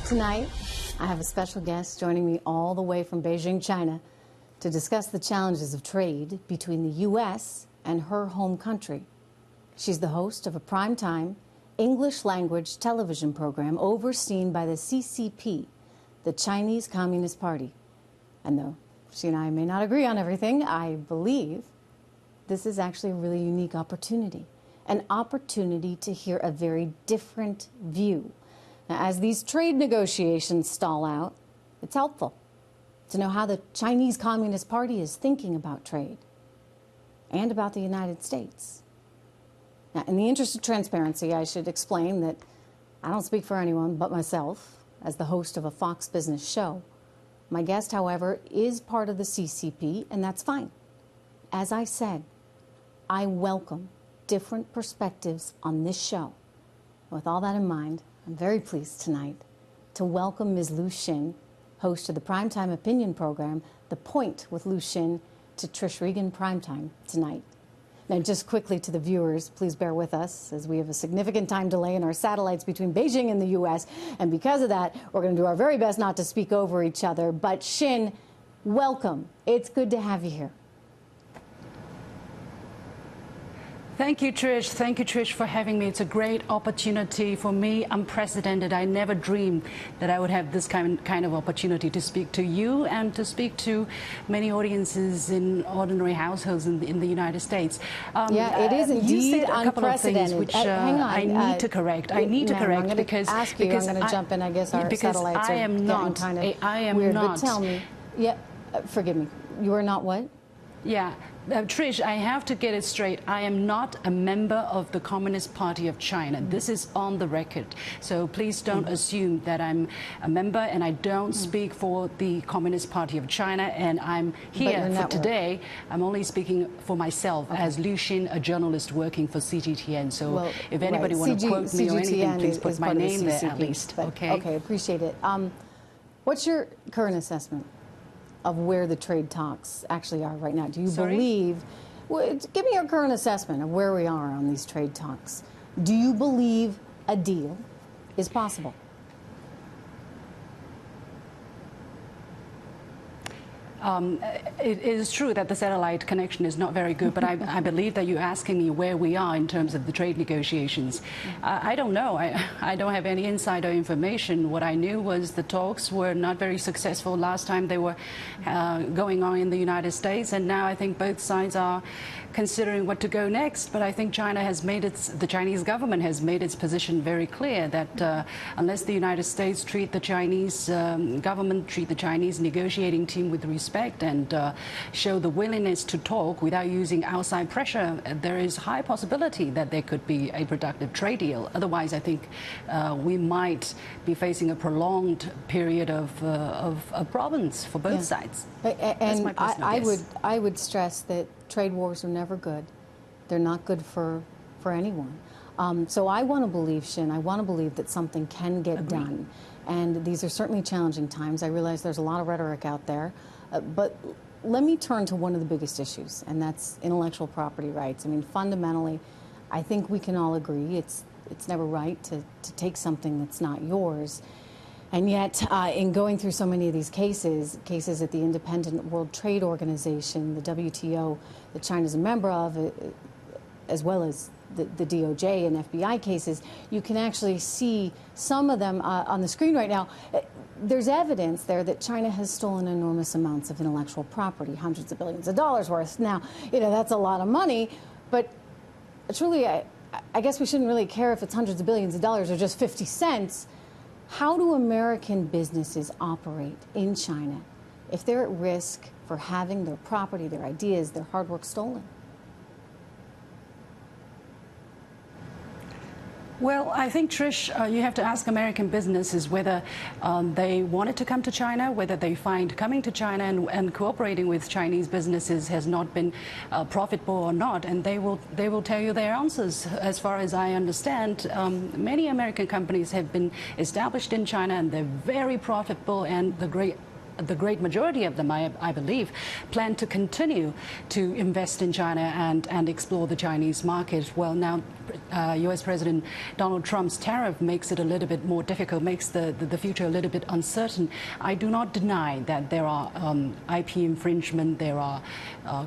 Tonight, I have a special guest joining me all the way from Beijing, China, to discuss the challenges of trade between the U.S. and her home country. She's the host of a primetime English-language television program overseen by the CCP, the Chinese Communist Party. And though she and I may not agree on everything, I believe this is actually a really unique opportunity, an opportunity to hear a very different view. Now, as these trade negotiations stall out, it's helpful to know how the Chinese Communist Party is thinking about trade and about the United States. Now, in the interest of transparency, I should explain that I don't speak for anyone but myself as the host of a Fox Business show. My guest, however, is part of the CCP, and that's fine. As I said, I welcome different perspectives on this show. With all that in mind, I'm very pleased tonight to welcome Ms. Liu Xin, host of the primetime opinion program, The Point with Liu Xin, to Trish Regan Primetime tonight. Now, just quickly to the viewers, please bear with us as we have a significant time delay in our satellites between Beijing and the U.S. And because of that, we're going to do our very best not to speak over each other. But Xin, welcome. It's good to have you here. Thank you, Trish. Thank you, Trish, for having me. It's a great opportunity for me, unprecedented. I never dreamed that I would have this kind of opportunity to speak to you and to speak to many audiences in ordinary households in the United States. Yeah, it is indeed you said a couple of things unprecedented. which Hang on, I need to correct. I need to correct I'm because I'm going to jump in. I guess our satellites are getting kind of weird. But tell me, yeah, forgive me. You are not what? Yeah. Trish, I have to get it straight. I am not a member of the Communist Party of China. This is on the record. So please don't assume that I'm a member, and I don't speak for the Communist Party of China. And I'm here for today. I'm only speaking for myself as Liu Xin, a journalist working for CGTN. So if anybody wants to quote me or anything, please put my name there at least. Okay, appreciate it. What's your current assessment of where the trade talks actually are right now? Do you believe, give me your current assessment of where we are on these trade talks. Do you believe a deal is possible? It is true that the satellite connection is not very good, but I believe that you're asking me where we are in terms of the trade negotiations. I don't know. I don't have any insider information. What I knew was the talks were not very successful last time they were going on in the United States, and now I think both sides are considering what to go next. But I think China has made the Chinese government has made its position very clear that unless the United States treat the Chinese government, treat the Chinese negotiating team with respect and show the willingness to talk without using outside pressure, there is high possibility that there could be a productive trade deal. Otherwise, I think we might be facing a prolonged period of problems for both sides. And I would stress that trade wars are never good. They're not good for anyone. So I want to believe, Xin, I want to believe that something can get done. And these are certainly challenging times. I realize there's a lot of rhetoric out there. But let me turn to one of the biggest issues, and that's intellectual property rights. I mean, fundamentally, I think we can all agree it's never right to take something that's not yours. And yet, in going through so many of these cases at the Independent World Trade Organization, the WTO, that China's a member of, as well as the DOJ and FBI cases, you can actually see some of them on the screen right now. There's evidence there that China has stolen enormous amounts of intellectual property, hundreds of billions of dollars worth. Now, that's a lot of money, but truly, I guess we shouldn't really care if it's hundreds of billions of dollars or just 50 cents. How do American businesses operate in China if they're at risk for having their property, their ideas, their hard work stolen? Well, I think, Trish, you have to ask American businesses whether they wanted to come to China, whether they find coming to China and cooperating with Chinese businesses has not been profitable or not, and they will tell you their answers. As far as I understand, many American companies have been established in China, and they're very profitable, and the great majority of them, I believe, plan to continue to invest in China and explore the Chinese market. Well, now, U.S. President Donald Trump's tariff makes it a little bit more difficult, makes the future a little bit uncertain. I do not deny that there are IP infringement, there are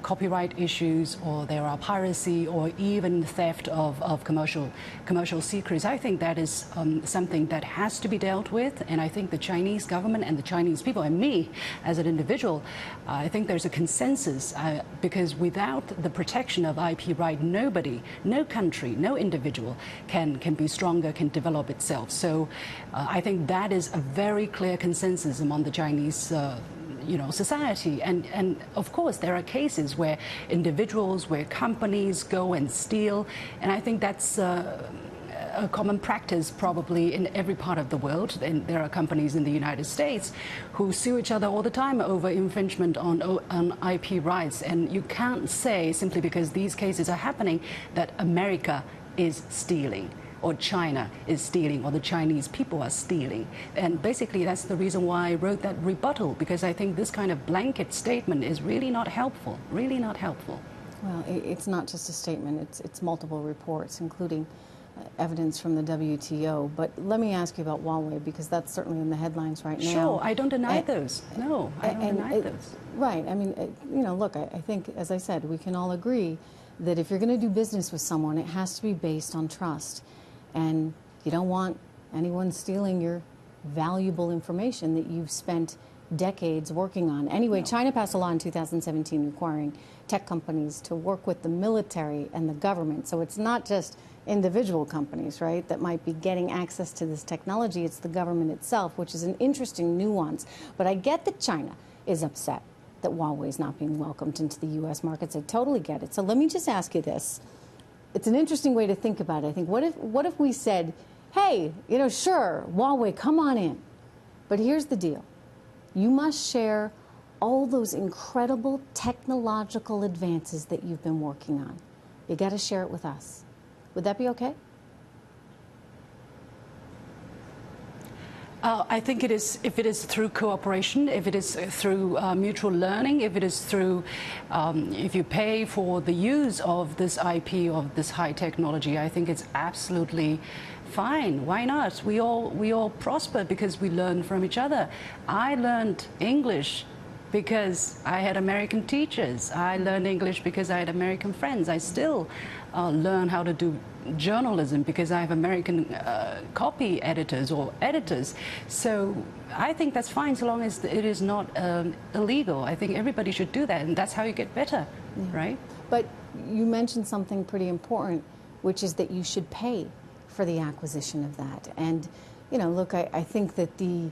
copyright issues, or there are piracy, or even theft of commercial secrets. I think that is something that has to be dealt with, and I think the Chinese government and the Chinese people, and me as an individual, I think there's a consensus because without the protection of IP right, nobody, no country, no individual can be stronger, can develop itself. So I think that is a very clear consensus among the Chinese society. And of course, there are cases where individuals, where companies go and steal, and I think that's a common practice probably in every part of the world. And there are companies in the United States who sue each other all the time over infringement on IP rights. And you can't say simply because these cases are happening that America is stealing, or China is stealing, or the Chinese people are stealing. And basically that's the reason why I wrote that rebuttal, because I think this kind of blanket statement is really not helpful, really not helpful. Well, it's not just a statement, it's multiple reports, including evidence from the WTO. But let me ask you about Huawei, because that's certainly in the headlines right now. Sure, I don't deny those. No, I don't deny those. Right, I mean, look, I think, as I said, we can all agree that if you're going to do business with someone, it has to be based on trust. And you don't want anyone stealing your valuable information that you've spent decades working on. Anyway, China passed a law in 2017 requiring tech companies to work with the military and the government. So it's not just individual companies, right, that might be getting access to this technology. It's the government itself, which is an interesting nuance. But I get that China is upset that Huawei is not being welcomed into the U.S. markets. I totally get it. So let me just ask you this. It's an interesting way to think about it. I think, what if we said, hey, sure, Huawei, come on in. But here's the deal. You must share all those incredible technological advances that you've been working on. You got to share it with us. Would that be okay? I think it is, if it is through cooperation, if it is through mutual learning, if it is through, if you pay for the use of this IP, of this high technology, I think it's absolutely fine. Why not? We all prosper because we learn from each other. I learned English because I had American teachers. I learned English because I had American friends. I still learn how to do journalism because I have American copy editors or editors. So I think that's fine so long as it is not illegal. I think everybody should do that, and that's how you get better, right? But you mentioned something pretty important, which is that you should pay for the acquisition of that. And, look, I think that the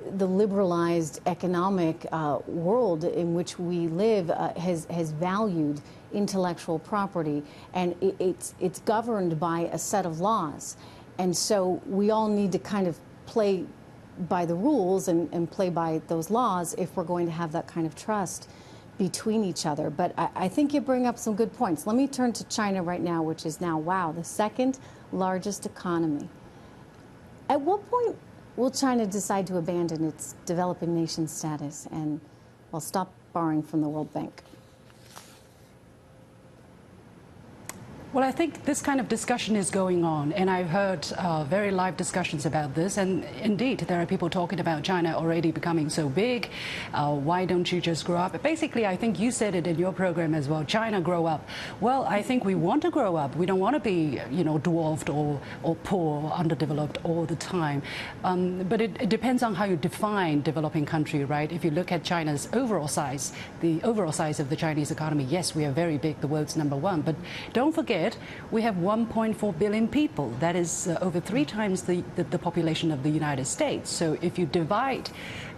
liberalized economic world in which we live has valued intellectual property, and it's governed by a set of laws. And so we all need to kind of play by the rules and play by those laws if we're going to have that kind of trust between each other. But I think you bring up some good points. Let me turn to China right now, which is now, wow, the second largest economy. At what point will China decide to abandon its developing nation status and, well, stop borrowing from the World Bank? Well, I think this kind of discussion is going on, and I've heard very live discussions about this. And indeed, there are people talking about China already becoming so big. Why don't you just grow up? Basically, I think you said it in your program as well. China, grow up. Well, I think we want to grow up. We don't want to be, dwarfed or poor, underdeveloped all the time. But it depends on how you define developing country, right? If you look at China's overall size, the overall size of the Chinese economy, yes, we are very big, the world's #1. But don't forget, we have 1.4 billion people. That is over 3 times the population of the United States. So if you divide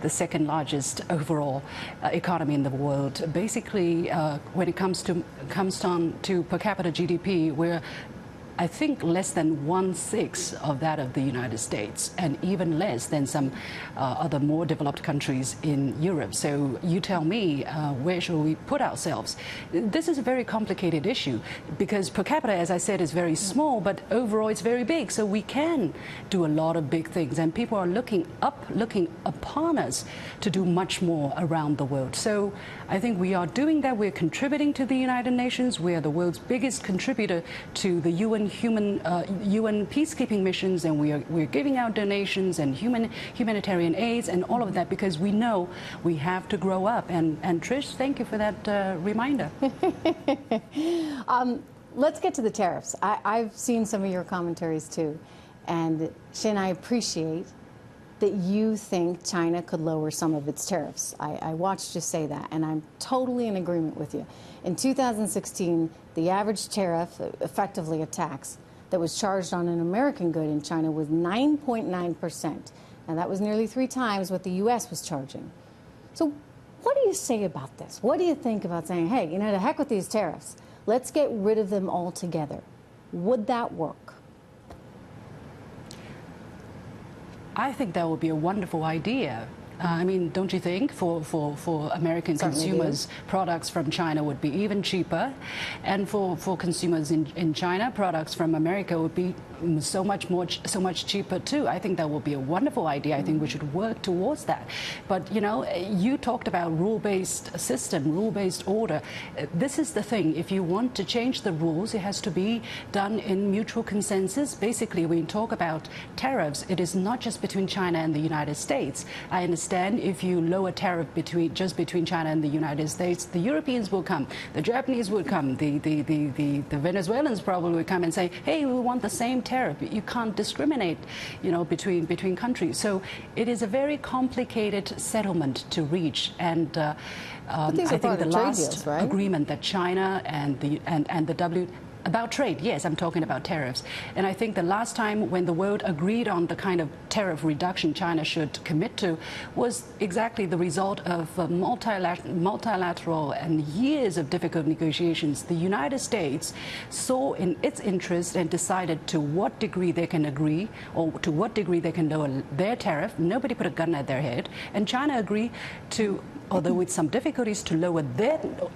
the second largest overall economy in the world, basically when it comes down to per capita GDP, we're I think less than 1/6 of that of the United States, and even less than some other more developed countries in Europe. So you tell me, where should we put ourselves? This is a very complicated issue because per capita, as I said, is very small, but overall it's very big. So we can do a lot of big things, and people are looking upon us to do much more around the world. So I think we are doing that. We're contributing to the United Nations. We are the world's biggest contributor to the UN peacekeeping missions, and we're giving out donations and humanitarian aids and all of that because we know we have to grow up. And Trish, thank you for that reminder. Let's get to the tariffs. I've seen some of your commentaries too, and XIN, I appreciate that you think China could lower some of its tariffs. I watched you say that, and I'm totally in agreement with you. In 2016, the average tariff, effectively a tax, that was charged on an American good in China was 9.9%. Now, that was nearly 3 times what the U.S. was charging. So what do you say about this? What do you think about saying, hey, you know, to heck with these tariffs. Let's get rid of them altogether. Would that work? I think that would be a wonderful idea. I mean, don't you think for American consumers, products from China would be even cheaper, and for consumers in China, products from America would be so much cheaper too. I think that would be a wonderful idea. I think we should work towards that. But you know, you talked about rule-based system, rule-based order. This is the thing. If you want to change the rules, it has to be done in mutual consensus. Basically, when you talk about tariffs, it is not just between China and the United States. I understand if you lower tariff just between China and the United States, the Europeans will come, the Japanese will come, the Venezuelans probably will come and say, hey, we want the same tariff. You can't discriminate, you know, between countries. So it is a very complicated settlement to reach, and I think the last deals, right? Agreement that China and the about trade, yes, I'm talking about tariffs. And I think the last time when the world agreed on the kind of tariff reduction China should commit to was exactly the result of multilateral and years of difficult negotiations. The United States saw in its interest and decided to what degree they can agree or to what degree they can lower their tariff. Nobody put a gun at their head. And China agreed to, although with some difficulties, to lower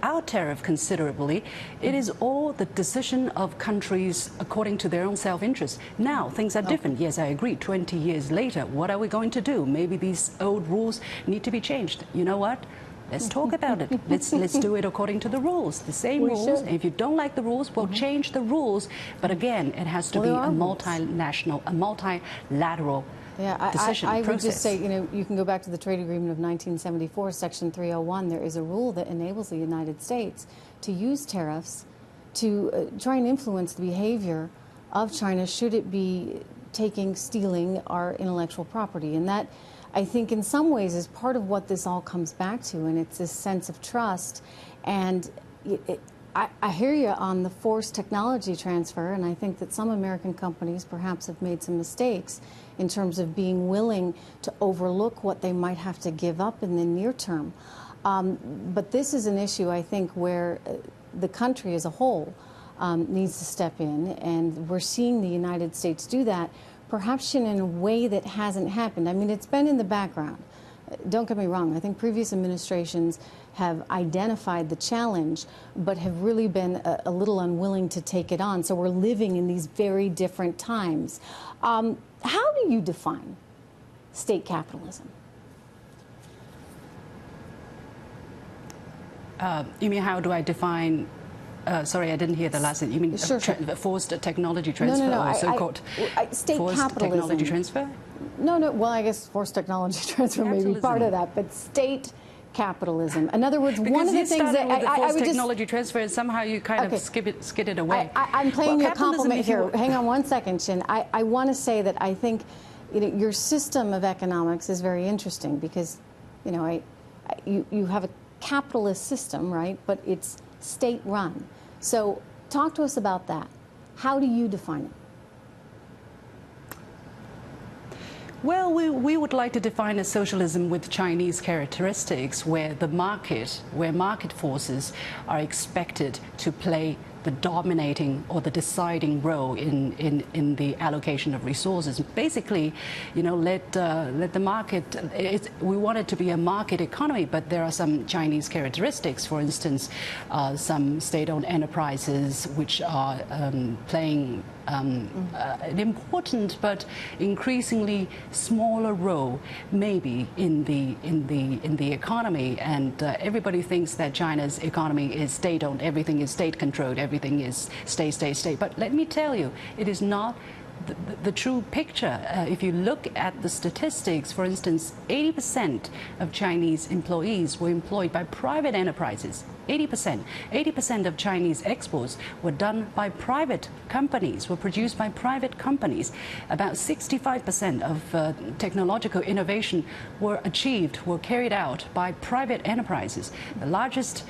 our tariff considerably. It is all the decision of countries according to their own self-interest. Now, things are different. Yes, I agree. 20 years later, what are we going to do? Maybe these old rules need to be changed. You know what? Let's talk about it. Let's do it according to the rules, the same rules. If you don't like the rules, we'll change the rules. But again, it has to be a multinational, a multilateral decision I process. would just say, you know, you can go back to the trade agreement of 1974, Section 301. There is a rule that enables the United States to use tariffs to try and influence the behavior of China should it be stealing our intellectual property. And that, I think, in some ways is part of what this all comes back to, and it's this sense of trust. And I hear you on the forced technology transfer, and I think that some American companies perhaps have made some mistakes in terms of being willing to overlook what they might have to give up in the near term. But this is an issue, I think, where the country as a whole needs to step in, and we're seeing the United States do that, perhaps in a way that hasn't happened. I mean, it's been in the background. Don't get me wrong. I think previous administrations have identified the challenge, but have really been a little unwilling to take it on. So we're living in these very different times. How do you define state capitalism? You mean how do I define? Sorry, I didn't hear the last thing. You mean forced technology transfer, or so-called state forced capitalism. Technology transfer? No. Well, I guess forced technology transfer may be part of that, but state capitalism. In other words, one of the things that I would technology transfer, and somehow you kind of skid it away. I'm playing you a compliment here. Hang on one second, XIN. I want to say that I think, you know, your system of economics is very interesting because, you know, you have a capitalist system, right? But it's state-run. So talk to us about that. How do you define it? Well, we would like to define a socialism with Chinese characteristics, where market forces are expected to play the dominating or the deciding role in the allocation of resources. Basically, you know, let the market. We want it to be a market economy, but there are some Chinese characteristics. For instance, some state-owned enterprises which are playing an important but increasingly smaller role, maybe in the economy. And everybody thinks that China's economy is state-owned, everything is state-controlled, everything is state. But let me tell you, it is not the true picture. If you look at the statistics, for instance, 80% of Chinese employees were employed by private enterprises. 80% of Chinese exports were done by private companies, were produced by private companies. About 65% of technological innovation were carried out by private enterprises. The largest,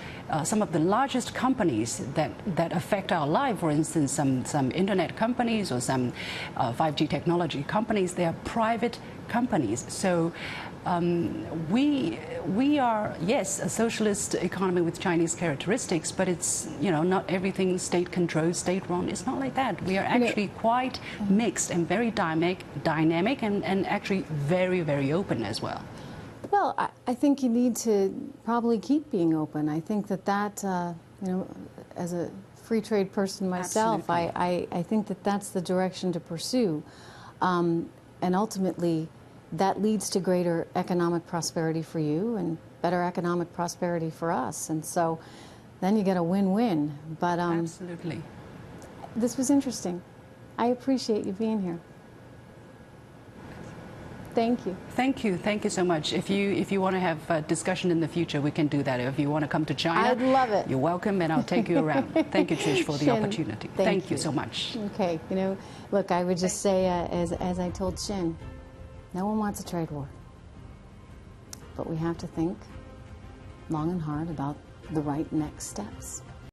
some of the largest companies that affect our life, for instance, some internet companies or some 5G technology companies, they are private companies. So we are, yes, a socialist economy with Chinese characteristics, but it's, you know, not everything state-controlled, state-run. It's not like that. We are actually quite mixed and very dynamic and actually very, very open as well. Well, I think you need to probably keep being open. I think that you know, as a free trade person myself, I think that that's the direction to pursue. And ultimately, that leads to greater economic prosperity for you and better economic prosperity for us. And so then you get a win-win. But absolutely. This was interesting. I appreciate you being here. Thank you. Thank you. Thank you so much. If you want to have a discussion in the future, we can do that. If you want to come to China, I'd love it. You're welcome, and I'll take you around. Thank you, Trish, for the opportunity. Thank you so much. Okay. You know, look, I would just say, as I told XIN, no one wants a trade war. But we have to think long and hard about the right next steps.